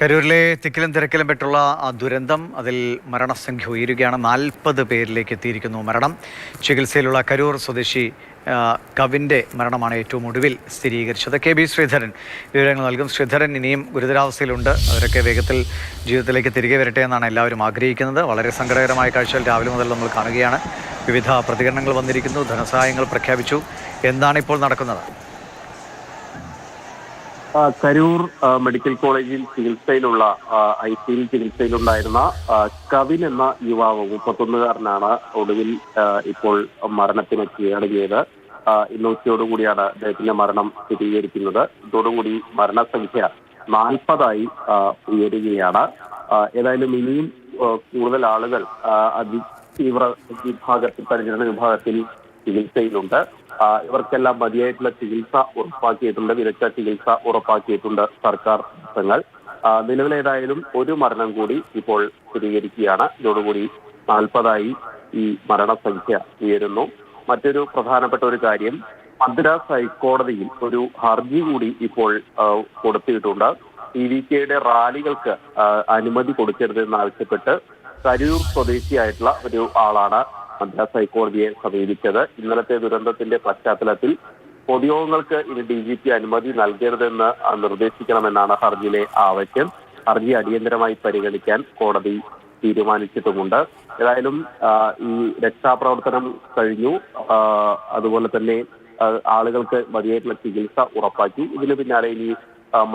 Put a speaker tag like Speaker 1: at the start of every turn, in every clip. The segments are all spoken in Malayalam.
Speaker 1: കരൂരിലെ തിക്കിലും തിരക്കിലും പെട്ടുള്ള ആ ദുരന്തം അതിൽ മരണസംഖ്യ ഉയരുകയാണ്. 40 പേരിലേക്ക് എത്തിയിരിക്കുന്നു മരണം. ചികിത്സയിലുള്ള കരൂർ സ്വദേശി കവിൻ്റെ മരണമാണ് ഏറ്റവും ഒടുവിൽ സ്ഥിരീകരിച്ചത്. KB ശ്രീധരൻ വിവരങ്ങൾ നൽകും. ശ്രീധരൻ, ഇനിയും ഗുരുതരാവസ്ഥയിലുണ്ട്. അവരൊക്കെ വേഗത്തിൽ ജീവിതത്തിലേക്ക് തിരികെ വരട്ടെ എന്നാണ് എല്ലാവരും ആഗ്രഹിക്കുന്നത്. വളരെ സങ്കടകരമായ കാഴ്ചകൾ രാവിലെ മുതൽ നമ്മൾ കാണുകയാണ്. വിവിധ പ്രതികരണങ്ങൾ വന്നിരിക്കുന്നു. ധനസഹായങ്ങൾ പ്രഖ്യാപിച്ചു. എന്താണ് ഇപ്പോൾ നടക്കുന്നത്?
Speaker 2: കരൂർ മെഡിക്കൽ കോളേജിൽ ചികിത്സയിലുള്ള ICU ചികിത്സയിലുണ്ടായിരുന്ന കവിൻ എന്ന യുവാവ് 31കാരനാണ് ഒടുവിൽ ഇപ്പോൾ മരണത്തിന് കീഴടങ്ങിയത്. ഇന്ന് ഉച്ചയോടുകൂടിയാണ് അദ്ദേഹത്തിന്റെ മരണം സ്ഥിരീകരിക്കുന്നത്. ഇതോടുകൂടി മരണസംഖ്യ 40 ഉയരുകയാണ്. ഏതായാലും ഇനിയും കൂടുതൽ ആളുകൾ അതിതീവ്ര വിഭാഗത്തിൽ, പരിചരണ വിഭാഗത്തിൽ ചികിത്സയിലുണ്ട്. ഇവർക്കെല്ലാം മതിയായിട്ടുള്ള ചികിത്സ ഉറപ്പാക്കിയിട്ടുണ്ട്, വിദഗ്ധ ചികിത്സ ഉറപ്പാക്കിയിട്ടുണ്ട് സർക്കാർ സംഘങ്ങൾ. നിലവിലേതായാലും ഒരു മരണം കൂടി ഇപ്പോൾ സ്ഥിരീകരിക്കുകയാണ്. ഇതോടുകൂടി 40 ഈ മരണസംഖ്യ ഉയരുന്നു. മറ്റൊരു പ്രധാനപ്പെട്ട ഒരു കാര്യം, മദ്രാസ് ഹൈക്കോടതിയിൽ ഒരു ഹർജി കൂടി ഇപ്പോൾ കൊടുത്തിട്ടുണ്ട്. TVKയുടെ റാലികൾക്ക് അനുമതി കൊടുക്കരുതെന്നാവശ്യപ്പെട്ട് കരൂർ സ്വദേശിയായിട്ടുള്ള ഒരു ആളാണ് മദ്രാസ് ഹൈക്കോടതിയെ സമീപിച്ചത്. ഇന്നലത്തെ ദുരന്തത്തിന്റെ പശ്ചാത്തലത്തിൽ പൊതുയോഗങ്ങൾക്ക് ഇനി DGP അനുമതി നൽകരുതെന്ന് നിർദ്ദേശിക്കണമെന്നാണ് ഹർജിയിലെ ആവശ്യം. ഹർജി അടിയന്തരമായി പരിഗണിക്കാൻ കോടതി തീരുമാനിച്ചിട്ടുമുണ്ട്. ഏതായാലും ഈ രക്ഷാപ്രവർത്തനം കഴിഞ്ഞു. അതുപോലെ തന്നെ ആളുകൾക്ക് മതിയായിട്ടുള്ള ചികിത്സ ഉറപ്പാക്കി. ഇതിന് പിന്നാലെ ഇനി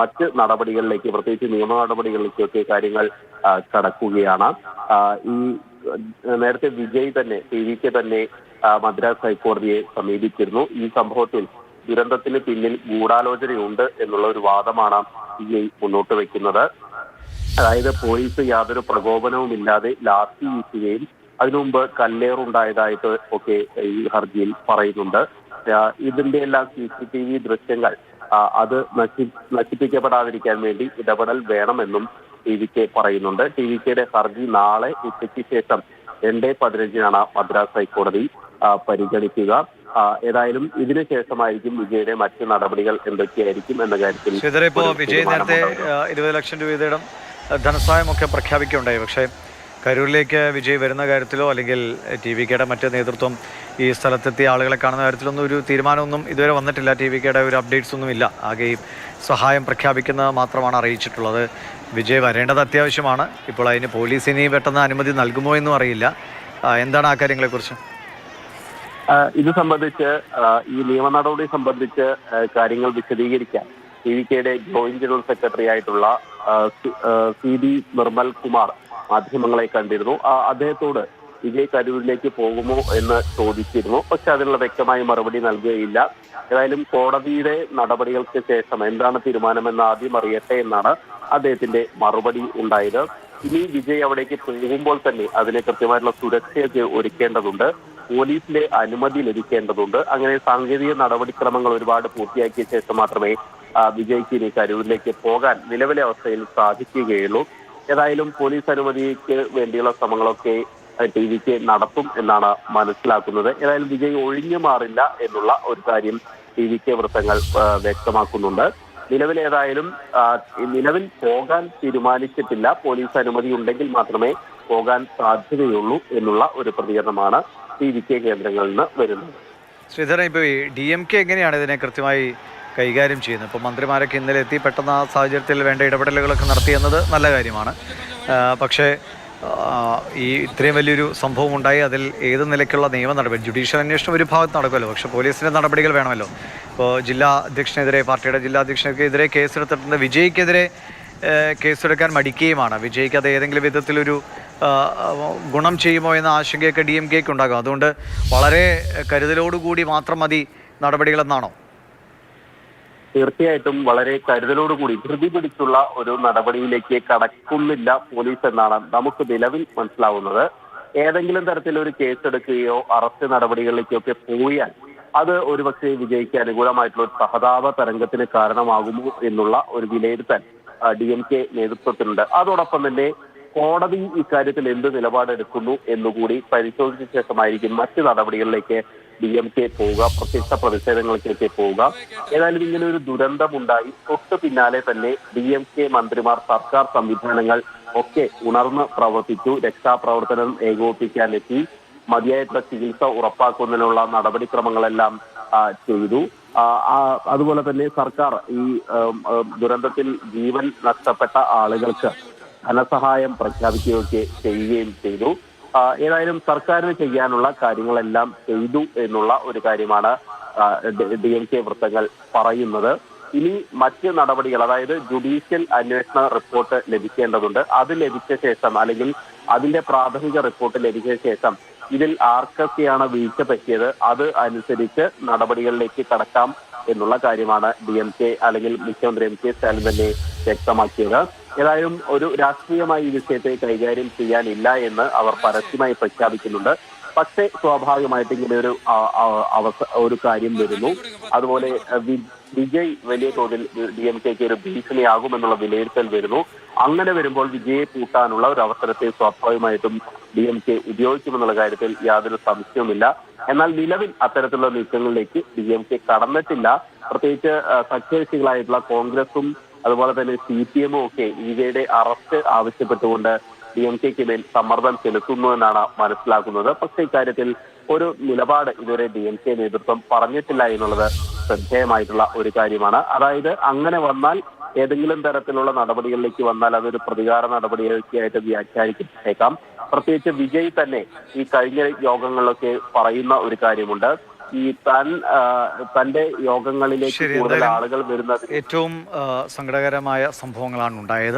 Speaker 2: മറ്റ് നടപടികളിലേക്ക്, പ്രത്യേകിച്ച് നിയമ നടപടികളിലേക്കൊക്കെ കാര്യങ്ങൾ കടക്കുകയാണ്. ഈ നേരത്തെ വിജയ് തന്നെ, TVK തന്നെ മദ്രാസ് ഹൈക്കോടതിയെ സമീപിച്ചിരുന്നു. ഈ സംഭവത്തിൽ ദുരന്തത്തിന് പിന്നിൽ ഗൂഢാലോചനയുണ്ട് എന്നുള്ള ഒരു വാദമാണ് വിജയ് മുന്നോട്ട് വെക്കുന്നത്. അതായത് പോലീസ് യാതൊരു പ്രകോപനവും ഇല്ലാതെ ലാത്തി വീശുകയും അതിനു മുമ്പ് കല്ലേറുണ്ടായതായിട്ട് ഒക്കെ ഈ ഹർജിയിൽ പറയുന്നുണ്ട്. ഇതിന്റെ എല്ലാം CCTV ദൃശ്യങ്ങൾ അത് നശിപ്പിക്കപ്പെടാതിരിക്കാൻ വേണ്ടി ഇടപെടൽ വേണമെന്നും TVK പറയുന്നുണ്ട്. TVKയുടെ ഹർജി നാളെ ഉച്ചയ്ക്ക് ശേഷം 2:15 മദ്രാസ് ഹൈക്കോടതി പരിഗണിക്കുക. ഏതായാലും ഇതിനു ശേഷമായിരിക്കും വിജയുടെ മറ്റ് നടപടികൾ എന്തൊക്കെയായിരിക്കും എന്ന കാര്യത്തിൽ.
Speaker 1: വിജയ് നേരത്തെ 20 ലക്ഷം രൂപയുടെ ധനസഹായമൊക്കെ പ്രഖ്യാപിക്കുകയുണ്ടായി. പക്ഷേ കരൂരിലേക്ക് വിജയ് വരുന്ന കാര്യത്തിലോ അല്ലെങ്കിൽ TVKയുടെ മറ്റ് നേതൃത്വം ഈ സ്ഥലത്തെത്തിയ ആളുകളെ കാണുന്ന കാര്യത്തിലൊന്നും ഒരു തീരുമാനമൊന്നും ഇതുവരെ വന്നിട്ടില്ല. TVKയുടെ ഒരു അപ്ഡേറ്റ്സ് ഒന്നും ഇല്ല. ആകെ ഈ സഹായം പ്രഖ്യാപിക്കുന്നത് മാത്രമാണ് അറിയിച്ചിട്ടുള്ളത്. വിജയ് വരേണ്ടത് അത്യാവശ്യമാണ്. ഇപ്പോൾ അതിന് പോലീസ് ഇനി പെട്ടെന്ന് അനുമതി നൽകുമോ എന്നും അറിയില്ല. എന്താണ് ആ കാര്യങ്ങളെക്കുറിച്ച്?
Speaker 2: ഇത് സംബന്ധിച്ച്, ഈ നിയമ നടപടി സംബന്ധിച്ച് കാര്യങ്ങൾ വിശദീകരിക്കാൻ TVKയുടെ ജോയിന്റ് ജനറൽ സെക്രട്ടറി ആയിട്ടുള്ള CD നിർമ്മൽ കുമാർ മാധ്യമങ്ങളെ കണ്ടിരുന്നു. അദ്ദേഹത്തോട് വിജയ് കരൂരിലേക്ക് പോകുമോ എന്ന് ചോദിച്ചിരുന്നു. പക്ഷെ അതിനുള്ള വ്യക്തമായ മറുപടി നൽകുകയില്ല. ഏതായാലും കോടതിയുടെ നടപടികൾക്ക് ശേഷം എന്താണ് തീരുമാനമെന്ന് ആദ്യം അറിയട്ടെ എന്നാണ് അദ്ദേഹത്തിന്റെ മറുപടി ഉണ്ടായത്. ഇനി വിജയ് അവിടേക്ക് പോകുമ്പോൾ തന്നെ അതിന് കൃത്യമായിട്ടുള്ള സുരക്ഷയൊക്കെ ഒരുക്കേണ്ടതുണ്ട്, പോലീസിലെ അനുമതി ലഭിക്കേണ്ടതുണ്ട്. അങ്ങനെ സാങ്കേതിക നടപടിക്രമങ്ങൾ ഒരുപാട് പൂർത്തിയാക്കിയ ശേഷം മാത്രമേ വിജയ്ക്ക് ഇനി കരൂരിലേക്ക് പോകാൻ നിലവിലെ അവസ്ഥയിൽ സാധിക്കുകയുള്ളൂ. ഏതായാലും പോലീസ് അനുമതിക്ക് വേണ്ടിയുള്ള ശ്രമങ്ങളൊക്കെ TVK നടത്തും എന്നാണ് മനസ്സിലാക്കുന്നത്. ഏതായാലും വിജയ് ഒഴിഞ്ഞു മാറില്ല എന്നുള്ള ഒരു കാര്യം TVK വൃത്തങ്ങൾ വ്യക്തമാക്കുന്നുണ്ട്. നിലവിൽ പോകാൻ തീരുമാനിച്ചിട്ടില്ല. പോലീസ് അനുമതി ഉണ്ടെങ്കിൽ മാത്രമേ പോകാൻ സാധ്യതയുള്ളൂ എന്നുള്ള ഒരു പ്രതികരണമാണ് TVK കേന്ദ്രങ്ങളിൽ നിന്ന് വരുന്നത്.
Speaker 1: ശ്രീധരൻ, ഇപ്പോൾ DMK എങ്ങനെയാണ് ഇതിനെ കൃത്യമായി കൈകാര്യം ചെയ്യുന്നത്? ഇപ്പോൾ മന്ത്രിമാരൊക്കെ ഇന്നലെ എത്തി പെട്ടെന്ന് ആ സാഹചര്യത്തിൽ വേണ്ട ഇടപെടലുകളൊക്കെ നടത്തിയെന്നത് നല്ല കാര്യമാണ്. പക്ഷേ ഈ ഇത്രയും വലിയൊരു സംഭവം ഉണ്ടായി, അതിൽ ഏത് നിലയ്ക്കുള്ള നിയമ നടപടി, ജുഡീഷ്യൽ അന്വേഷണം ഒരു ഭാഗത്ത് നടക്കുമല്ലോ, പക്ഷേ പോലീസിൻ്റെ നടപടികൾ വേണമല്ലോ. ഇപ്പോൾ ജില്ലാ അധ്യക്ഷനെതിരെ, പാർട്ടിയുടെ ജില്ലാ അധ്യക്ഷനെതിരെ കേസെടുത്തിട്ടുണ്ട്. വിജയ്ക്കെതിരെ കേസെടുക്കാൻ മടിക്കുകയുമാണ്. വിജയ്ക്ക് അത് ഏതെങ്കിലും വിധത്തിലൊരു ഗുണം ചെയ്യുമോ എന്ന ആശങ്കയൊക്കെ DMKക്ക് ഉണ്ടാകും. അതുകൊണ്ട് വളരെ കരുതലോടുകൂടി മാത്രം മതി നടപടികളെന്നാണോ?
Speaker 2: തീർച്ചയായിട്ടും വളരെ കരുതലോടുകൂടി ധൃതി പിടിച്ചുള്ള ഒരു നടപടിയിലേക്ക് കടക്കുന്നില്ല പോലീസ് എന്നാണ് നമുക്ക് നിലവിൽ മനസ്സിലാവുന്നത്. ഏതെങ്കിലും തരത്തിലൊരു കേസെടുക്കുകയോ അറസ്റ്റ് നടപടികളിലേക്കൊക്കെ പോയാൽ അത് ഒരുപക്ഷെ വിജയ്ക്ക് അനുകൂലമായിട്ടുള്ള ഒരു സഹതാപ തരംഗത്തിന് കാരണമാകുമോ എന്നുള്ള ഒരു വിലയിരുത്തൽ DMK നേതൃത്വത്തിനുണ്ട്. അതോടൊപ്പം തന്നെ കോടതി ഇക്കാര്യത്തിൽ എന്ത് നിലപാടെടുക്കുന്നു എന്നുകൂടി പരിശോധിച്ച ശേഷമായിരിക്കും മറ്റ് നടപടികളിലേക്ക് DMK പോവുക, പ്രത്യക്ഷ പ്രതിഷേധങ്ങളിലേക്ക് പോവുക. ഏതായാലും ഇങ്ങനെ ഒരു ദുരന്തമുണ്ടായി തൊട്ട് പിന്നാലെ തന്നെ DMK മന്ത്രിമാർ, സർക്കാർ സംവിധാനങ്ങൾ ഒക്കെ ഉണർന്ന് പ്രവർത്തിച്ചു. രക്ഷാപ്രവർത്തനം ഏകോപിപ്പിക്കാനെത്തി, മതിയായിട്ടുള്ള ചികിത്സ ഉറപ്പാക്കുന്നതിനുള്ള നടപടിക്രമങ്ങളെല്ലാം ചെയ്തു. അതുപോലെ തന്നെ സർക്കാർ ഈ ദുരന്തത്തിൽ ജീവൻ നഷ്ടപ്പെട്ട ആളുകൾക്ക് ധനസഹായം പ്രഖ്യാപിക്കുകയൊക്കെ ചെയ്യുകയും ചെയ്തു. ഏതായാലും സർക്കാരിന് ചെയ്യാനുള്ള കാര്യങ്ങളെല്ലാം ചെയ്തു എന്നുള്ള ഒരു കാര്യമാണ് DMK വൃത്തങ്ങൾ പറയുന്നത്. ഇനി മറ്റ് നടപടികൾ, അതായത് ജുഡീഷ്യൽ അന്വേഷണ റിപ്പോർട്ട് ലഭിക്കേണ്ടതുണ്ട്. അത് ലഭിച്ച ശേഷം, അല്ലെങ്കിൽ അതിന്റെ പ്രാഥമിക റിപ്പോർട്ട് ലഭിച്ച ശേഷം ഇതിൽ ആർക്കൊക്കെയാണ് വീഴ്ച പറ്റിയത് അത് അനുസരിച്ച് നടപടികളിലേക്ക് കടക്കാം എന്നുള്ള കാര്യമാണ് DMK അല്ലെങ്കിൽ മുഖ്യമന്ത്രി MK സ്റ്റാലിൻ തന്നെ വ്യക്തമാക്കിയത്. ഏതായാലും ഒരു രാഷ്ട്രീയമായി ഈ വിഷയത്തെ കൈകാര്യം ചെയ്യാനില്ല എന്ന് അവർ പരസ്യമായി പ്രഖ്യാപിക്കുന്നുണ്ട്. പക്ഷേ സ്വാഭാവികമായിട്ട് ഇങ്ങനെ ഒരു കാര്യം വരുന്നു. അതുപോലെ വിജയ് വലിയ തോതിൽ DMKക്ക് ഒരു ഭീഷണിയാകുമെന്നുള്ള വിലയിരുത്തൽ വരുന്നു. അങ്ങനെ വരുമ്പോൾ വിജയെ കൂട്ടാനുള്ള ഒരു അവസരത്തെ സ്വാഭാവികമായിട്ടും DMK ഉപയോഗിക്കുമെന്നുള്ള കാര്യത്തിൽ യാതൊരു സംശയവുമില്ല. എന്നാൽ നിലവിൽ അത്തരത്തിലുള്ള നീക്കങ്ങളിലേക്ക് DMK കടന്നിട്ടില്ല. പ്രത്യേകിച്ച് സഖ്യകക്ഷികളായിട്ടുള്ള കോൺഗ്രസും അതുപോലെ തന്നെ CPM-ഉം ഒക്കെ വിജയുടെ അറസ്റ്റ് ആവശ്യപ്പെട്ടുകൊണ്ട് DMKക്ക് മേൽ സമ്മർദ്ദം ചെലുത്തുന്നു എന്നാണ് മനസ്സിലാക്കുന്നത്. പക്ഷേ ഇക്കാര്യത്തിൽ ഒരു നിലപാട് ഇതുവരെ DMK നേതൃത്വം പറഞ്ഞിട്ടില്ല എന്നുള്ളത് ശ്രദ്ധേയമായിട്ടുള്ള ഒരു കാര്യമാണ്. അതായത് അങ്ങനെ വന്നാൽ, ഏതെങ്കിലും തരത്തിലുള്ള നടപടികളിലേക്ക് വന്നാൽ അതൊരു പ്രതികാര നടപടിയൊക്കെയായിട്ട് വ്യാഖ്യാനിച്ചേക്കാം. പ്രത്യേകിച്ച് വിജയ് തന്നെ ഈ കഴിഞ്ഞ യോഗങ്ങളിലൊക്കെ പറയുന്ന ഒരു കാര്യമുണ്ട്. ഈ തന്റെ യോഗങ്ങളിലേക്ക് കൂടുതൽ ആളുകൾ വരുന്നത്
Speaker 1: ഏറ്റവും സങ്കടകരമായ സംഭവങ്ങളാണ് ഉണ്ടായത്.